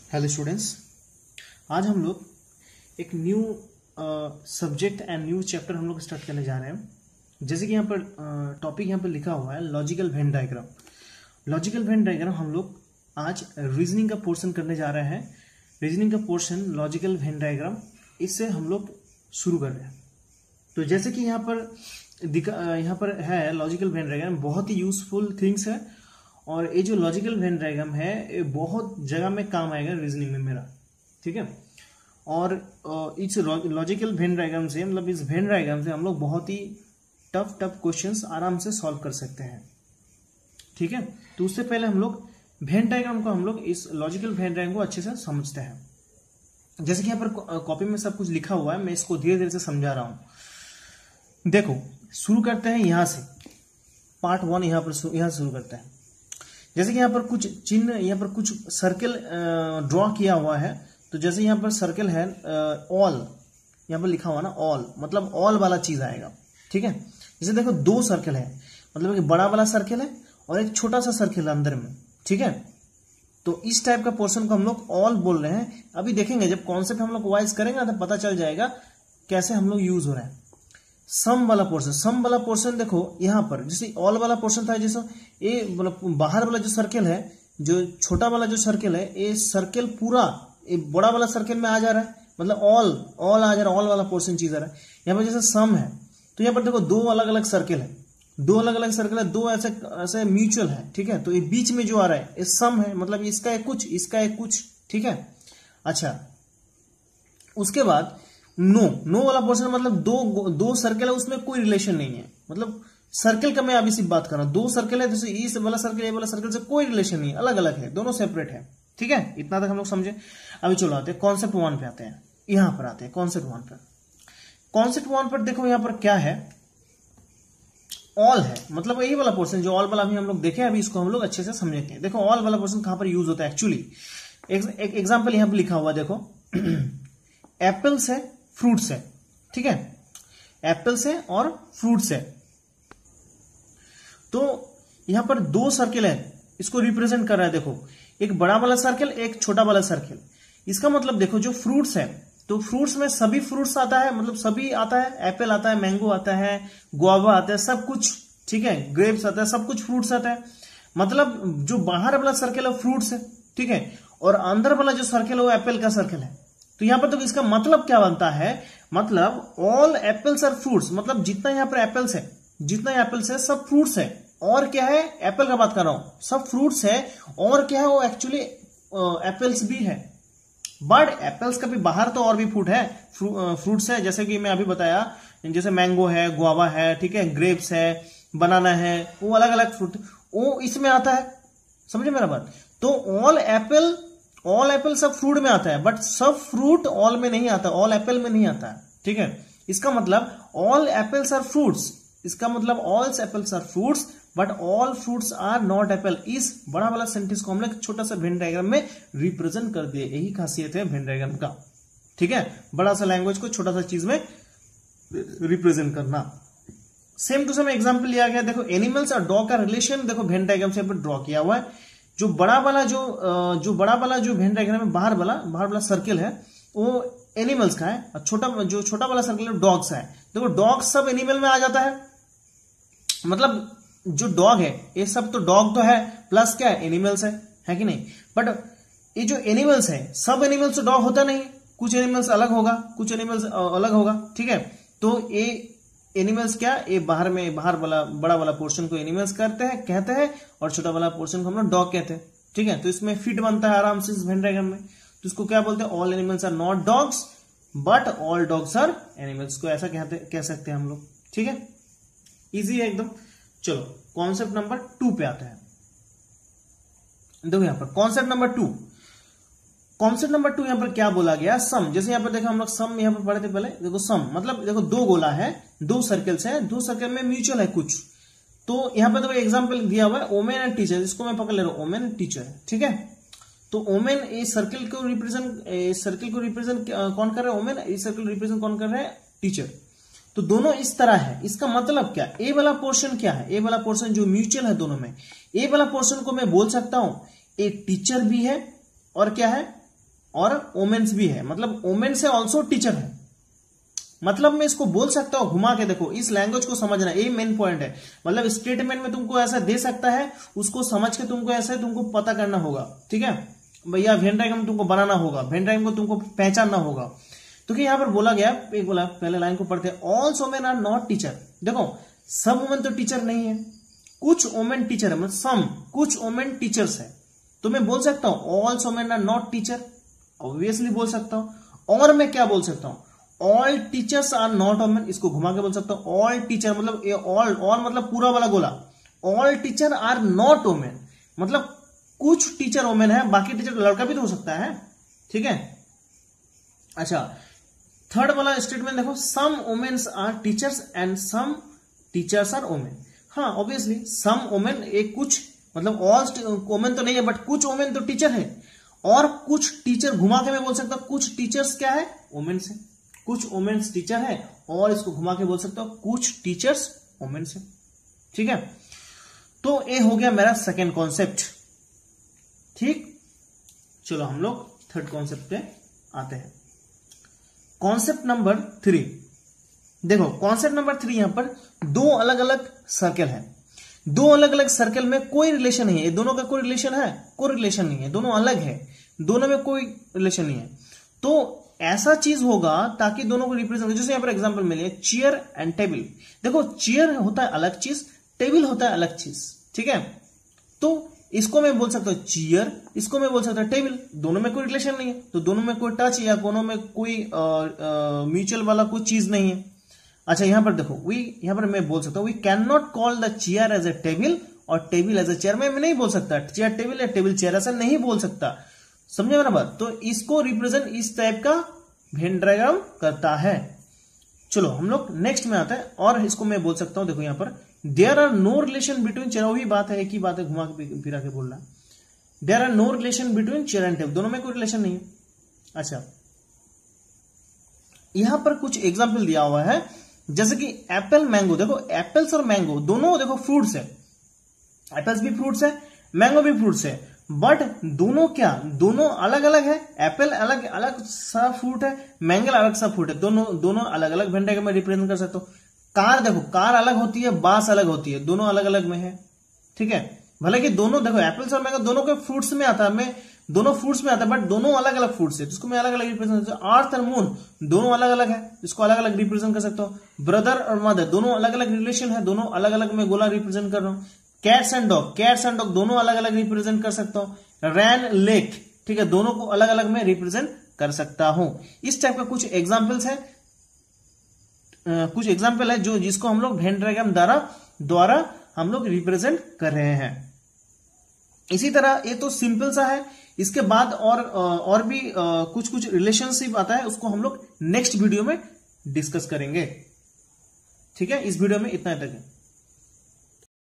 Hello students, आज हम लोग एक new subject and new chapter हम लोग स्टार्ट करने जा रहे हैं। जैसे कि यहाँ पर टॉपिक यहाँ पर लिखा हुआ है logical Venn diagram. Logical Venn diagram हम लोग आज रीजनिंग का पोर्शन करने जा रहे हैं। रीजनिंग का पोर्शन लॉजिकल वेन डायग्राम, इससे हम लोग शुरू कर रहे हैं। तो जैसे कि यहाँ पर है लॉजिकल वेन डायग्राम, बहुत ही यूजफुल थिंग्स है और ये जो लॉजिकल वेन डायग्राम है ये बहुत जगह में काम आएगा रीजनिंग में मेरा, ठीक है। और इस लॉजिकल वेन डायग्राम से मतलब इस वेन डायग्राम से हम लोग बहुत ही टफ क्वेश्चंस आराम से सॉल्व कर सकते हैं, ठीक है। तो उससे पहले हम लोग वेन डायग्राम को हम लोग इस लॉजिकल वेन डायग्राम को अच्छे से समझते हैं। जैसे कि यहाँ पर कॉपी में सब कुछ लिखा हुआ है, मैं इसको धीरे धीरे से समझा रहा हूं। देखो, शुरू करते हैं यहाँ से, पार्ट 1 यहाँ से शुरू करते हैं। जैसे कि यहाँ पर कुछ चिन्ह, यहाँ पर कुछ सर्कल ड्रॉ किया हुआ है। तो जैसे यहाँ पर सर्कल है ऑल, यहाँ पर लिखा हुआ ना ऑल, मतलब ऑल वाला चीज आएगा, ठीक है। जैसे देखो दो सर्कल है, मतलब एक बड़ा वाला सर्कल है और एक छोटा सा सर्कल है अंदर में, ठीक है। तो इस टाइप का पोर्शन को हम लोग ऑल बोल रहे हैं। अभी देखेंगे जब कॉन्सेप्ट हम लोग वाइज करेंगे तो पता चल जाएगा कैसे हम लोग यूज हो रहे हैं। सम वाला पोर्शन देखो यहाँ पर, जैसे ऑल वाला पोर्शन था, जैसे ये मतलब बाहर वाला जो सर्कल है, जो छोटा वाला जो सर्कल है, ये सर्कल पूरा ये बड़ा वाला सर्कल में आ जा रहा है, मतलब ऑल आ जा रहा है, ऑल वाला पोर्शन चीज आ रहा है। यहाँ पर जैसे सम है तो यहाँ पर देखो दो अलग अलग सर्कल है, दो ऐसे म्यूचुअल है, ठीक है। तो ये बीच में जो आ रहा है ये सम है, मतलब इसका एक कुछ, इसका एक कुछ, ठीक है। अच्छा, उसके बाद नो वाला पोर्शन, मतलब दो सर्कल है, उसमें कोई रिलेशन नहीं है, मतलब सर्कल का मैं अभी सिर्फ बात कर रहा हूं। दो सर्कल है, जैसे ये वाला सर्कल ये वाला सर्कल से कोई रिलेशन नहीं है, अलग अलग है, दोनों सेपरेट है, ठीक है। इतना तक हम लोग समझे। अभी चलो आते हैं कॉन्सेप्ट 1 पे, आते हैं यहां पर, आते हैं कॉन्सेप्ट 1 पर। कॉन्सेप्ट 1 पर देखो यहाँ पर क्या है, ऑल है, मतलब यही वाला पोर्शन जो ऑल वाला अभी हम लोग देखे, अभी इसको हम लोग अच्छे से समझते हैं। देखो ऑल वाला पोर्शन कहां पर यूज होता है एक्चुअली। एक एग्जाम्पल यहां पर लिखा हुआ देखो एप्पल्स है, फ्रूट्स है, ठीक है। एप्पल्स है और फ्रूट्स है। तो यहां पर दो सर्कल है, इसको रिप्रेजेंट कर रहा है। देखो एक बड़ा वाला सर्कल, एक छोटा वाला सर्कल। इसका मतलब देखो जो फ्रूट्स है, तो फ्रूट्स में सभी फ्रूट्स आता है, मतलब सभी आता है, एप्पल आता है, मैंगो आता है, गुआवा आता है, सब कुछ, ठीक है, ग्रेप्स आता है, सब कुछ फ्रूट्स आता है। मतलब जो बाहर वाला सर्कल है फ्रूट्स है, ठीक है, और अंदर वाला जो सर्कल है वो एप्पल का सर्कल है। तो यहां पर तो इसका मतलब क्या बनता है, मतलब ऑल एप्पल्स आर फ्रूट्स, मतलब जितना यहां पर एप्पल्स है सब फ्रूट्स है। और क्या है, एप्पल का बात कर रहा हूं, सब फ्रूट्स है। और क्या है, वो एक्चुअली एप्पल्स भी है, बट एप्पल्स का भी बाहर तो और भी फ्रूट्स है, जैसे कि मैं अभी बताया, जैसे मैंगो है, गुआवा है, ठीक है, ग्रेप्स है, बनाना है, वो अलग अलग फ्रूट वो इसमें आता है, समझे मेरा बात। तो ऑल एप्पल सब फ्रूट में आता है, बट सब फ्रूट ऑल में नहीं आता, ऑल एप्पल में नहीं आता है, ठीक है। इसका मतलब ऑल एप्पल्स आर फ्रूट्स, इसका मतलब all apples are fruits but all fruits are not apple. इस बड़ा वाला सेंटेंस को हमने छोटा सा वेन डायग्राम में रिप्रेजेंट कर दिए, यही खासियत है वेन डायग्राम का, ठीक है। बड़ा सा लैंग्वेज को छोटा सा चीज में रिप्रेजेंट करना। सेम टू सेम एग्जांपल लिया गया, देखो एनिमल्स और डॉग का रिलेशन देखो वेन डायग्राम से ड्रॉ किया हुआ है। जो बड़ा वाला जो वेन डायग्राम में बाहर वाला सर्कल है वो एनिमल्स का है, और छोटा वाला सर्कल है डॉग्स है। देखो डॉग सब एनिमल में आ जाता है, मतलब जो डॉग है ये सब तो डॉग तो है, प्लस क्या है, एनिमल्स है कि नहीं। बट ये जो एनिमल्स है, सब एनिमल्स तो डॉग होता नहीं, कुछ एनिमल्स अलग होगा, कुछ एनिमल्स अलग होगा, ठीक है। तो ये एनिमल्स क्या, ये बाहर वाला बड़ा वाला पोर्शन को एनिमल्स कहते हैं और छोटा वाला पोर्शन को हम लोग डॉग कहते हैं, ठीक है। तो इसमें फिट बनता है आराम से इस वेन डायग्राम में। तो इसको क्या बोलते हैं, all animals are not dogs but all dogs are animals, को ऐसा कह सकते हैं हम लोग, ठीक है। इजी है एकदम। चलो कॉन्सेप्ट नंबर 2 पे आते हैं। देखो यहां पर कॉन्सेप्ट नंबर 2 यहां पर क्या बोला गया, सम। जैसे यहां पर देखो हम लोग सम यहां पर पढ़े थे पहले, देखो सम मतलब देखो दो गोला है, दो सर्कल्स है, दो सर्कल में म्यूचुअल है कुछ। तो यहां पर देखो एग्जांपल दिया हुआ है ओमेन एंड टीचर, इसको मैं पकड़ ले रहा हूं, ओमेन एंड टीचर, ठीक है। तो ओमेन इस सर्कल को रिप्रेजेंट कौन कर रहा है, ओमेन। इस सर्कल रिप्रेजेंट कौन कर रहा है, टीचर। तो दोनों इस तरह है। इसका मतलब क्या, ए वाला पोर्शन क्या है, ए वाला पोर्शन जो म्यूचुअल है दोनों में, ए वाला पोर्शन को मैं बोल सकता हूं ए टीचर भी है और क्या है, और ओमेन्स भी है, मतलब ओमेन्स है ऑल्सो टीचर है। मतलब मैं इसको बोल सकता हूं घुमा के, देखो इस लैंग्वेज को समझना, ये मेन पॉइंट है। मतलब स्टेटमेंट में तुमको ऐसा दे सकता है, उसको समझ के तुमको ऐसे तुमको पता करना होगा, ठीक है भैया। वेन डायग्राम तुमको बनाना होगा, वेन डायग्राम को तुमको पहचानना होगा। तो क्या यहां पर बोला गया, एक बोला पहले लाइन को पढ़ते हैं, all women are not teacher. देखो सब वोमेन तो टीचर नहीं है, कुछ वोमेन टीचर है, मतलब सम, कुछ वोमेन टीचर्स है। तो मैं बोल सकता हूं all women are not teacher, obviously बोल सकता हूं। और मैं क्या बोल सकता हूं, all teachers are not women, इसको घुमा के बोल सकता हूं ऑल टीचर, मतलब ऑल मतलब पूरा वाला गोला, all teacher are not women, मतलब कुछ टीचर वोमेन है, बाकी टीचर लड़का भी तो हो सकता है, ठीक है। अच्छा थर्ड वाला स्टेटमेंट देखो, some womens are teachers and some teachers are women. हाँ ऑब्वियसली सम वोमेन, एक कुछ, मतलब ऑल वोमेन तो नहीं है बट कुछ वोमेन तो टीचर है, और कुछ टीचर, घुमा के मैं बोल सकता हूं कुछ टीचर्स क्या है, वोमेन्स है, कुछ वोमेन्स टीचर है, और इसको घुमा के बोल सकता हूं कुछ टीचर्स वोमेन्स है, ठीक है। तो ये हो गया मेरा सेकेंड कॉन्सेप्ट, ठीक। चलो हम लोग थर्ड कॉन्सेप्ट पे आते हैं। कॉन्सेप्ट नंबर 3, देखो कॉन्सेप्ट नंबर 3 यहां पर दो अलग अलग सर्कल है, दो अलग अलग सर्कल में कोई रिलेशन नहीं है, दोनों का कोई रिलेशन है, कोई रिलेशन नहीं है, दोनों अलग है, दोनों में कोई रिलेशन नहीं है। तो ऐसा चीज होगा ताकि दोनों को रिप्रेजेंट, जैसे यहां पर एग्जांपल मिले चेयर एंड टेबल। देखो चेयर होता है अलग चीज, टेबल होता है अलग चीज, ठीक है। तो इसको मैं बोल सकता हूं चेयर, इसको मैं बोल सकता हूं टेबल, दोनों में कोई रिलेशन नहीं है, तो दोनों में कोई टच या दोनों में कोई म्यूचुअल वाला कोई चीज नहीं है। अच्छा यहां पर देखो यहां पर मैं बोल सकता हूं we can not call the chair as a table और टेबल एज ए चेयर। मैं नहीं बोल सकता चेयर टेबल या टेबल चेयर, ऐसा नहीं बोल सकता, समझे मेरा बात। तो इसको रिप्रेजेंट इस टाइप का वेन डायग्राम करता है। चलो हम लोग नेक्स्ट में आते हैं, और इसको मैं बोल सकता हूं, देखो यहां पर there are no relation between chair, वही बात है, एक ही बात है, घुमा के फिरा के बोल रहा है। There are no relation between chair and table, दोनों में कोई रिलेशन नहीं है। अच्छा यहां पर कुछ एग्जाम्पल दिया हुआ है, जैसे कि एप्पल मैंगो। देखो एप्पल्स और मैंगो दोनों देखो फ्रूट्स है, एप्पल्स भी फ्रूट्स है, मैंगो भी फ्रूट्स है, बट दोनों क्या, दोनों अलग अलग है। एप्पल अलग अलग सा फ्रूट है, मैंगो अलग सा फ्रूट है, दोनों अलग अलग वेन डायग्राम में रिप्रेजेंट कर सकते हो। कार देखो कार अलग होती है, बांस अलग होती है, दोनों अलग अलग में है, ठीक है। भले कि दोनों देखो एप्पल्स और मैंगो दोनों के फ्रूट्स में आता है, मैं दोनों फ्रूट्स में आता है, बट दोनों अलग अलग फ्रूट्स है, जिसको मैं अलग अलग रिप्रेजेंट। अर्थ और मून दोनों अलग अलग है, इसको अलग अलग रिप्रेजेंट कर सकता हूं। ब्रदर और मदर दोनों अलग अलग रिलेशन है, दोनों अलग अलग में गोला रिप्रेजेंट कर रहा हूं। कैट्स एंड डॉग दोनों अलग अलग रिप्रेजेंट कर सकता हूं। रैन लेक, ठीक है, दोनों को अलग अलग में रिप्रेजेंट कर सकता हूं। इस टाइप का कुछ एग्जाम्पल्स है, कुछ एग्जाम्पल है जो जिसको हम लोग वेन डायग्राम द्वारा हम लोग रिप्रेजेंट कर रहे हैं। इसी तरह ये तो सिंपल सा है, इसके बाद और भी कुछ कुछ रिलेशनशिप आता है, उसको हम लोग नेक्स्ट वीडियो में डिस्कस करेंगे, ठीक है। इस वीडियो में इतना तक है।